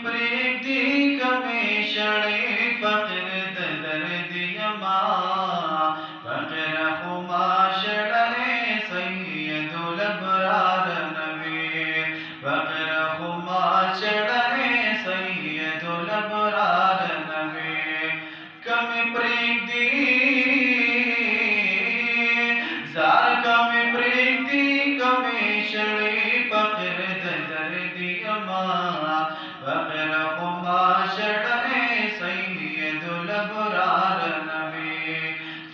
प्रीति कमेशणे फकर दर्दियमा फकर खुमाशड़े सैयदुल अबरार नबी फकर खुमाशड़े सैयदुल अबरार नबी कम प्रीति jar कम प्रीति कमेशणे फकर दर्दियमा फकर खुमाशड़े सैयदुल अबरार नबी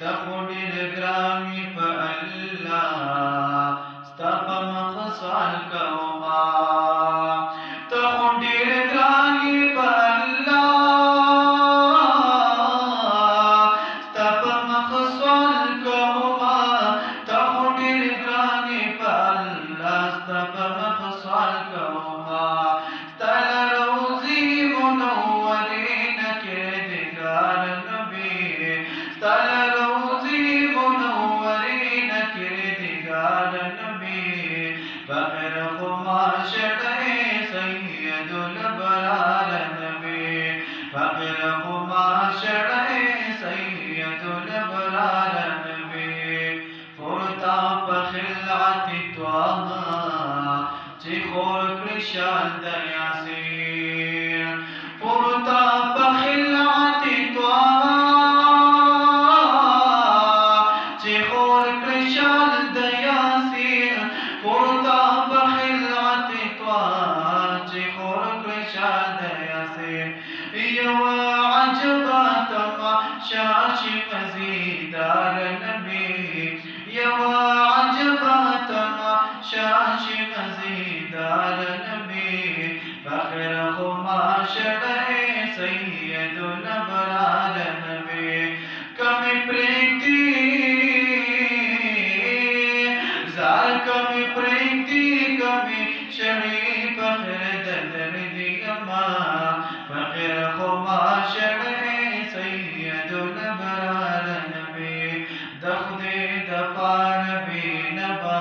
तखुदिल ग्रामी फअल्ला स्तपम खसाल comma तखुदिल ग्रामी फअल्ला स्तपम खसाल comma तखुदिल ग्रामी फअल्ला स्तपम खसाल कौमा फकर खुमाशड़े सैयदुल अबरार नबी फकर खुमाशड़े सैयदुल अबरार नबी फुरता पखिलअति त्वाहा चिखोर कृशाल दयासीर फुरता पखिलअति त्वाहा चिखोर कृशाल दयासीर फुरता पखिलअति त्वाहा चिखोर कृशाल दयासीर यवा अजबा तमाशाशी मजीदार नबी यवा अजबा तमाशाशी मजीदार नबी फकर खुमाशड़े सैयदुल अबरार नबी कम प्रीति जार कम प्रीति कमी शड़ी फकर दर्दियमा फकर खुमाशड़े सैयदुल अबरार नबी दख्दे दफार बेनबा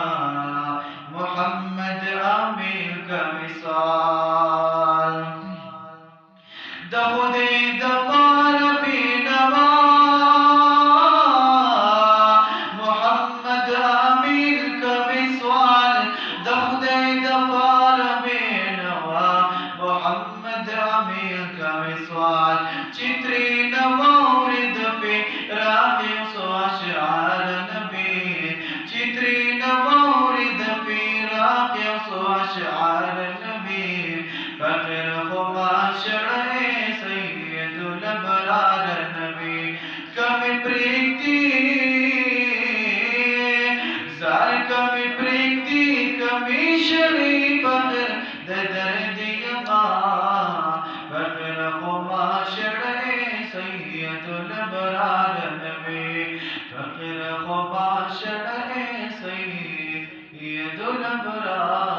मोहम्मद आमिर का विसाल दख्दे दफार बेनबा मोहम्मद आमिर का विसाल दख्दे दफार बेनबा मोहम्मद आमिर का विसाल चित्री नवारिद पे रागे अशआर नबी चित्री नवारिद पे रागे अशआर नबी फकर खुमाशड़े सैयदुल अबरार नबी कम प्रीति जार कम प्रीति कमीशड़ी फकर दर्दियमा फकर खुमाशड़े सैयदुल अबरार नबी फकर खुमाशड़े सैयदुल अबरार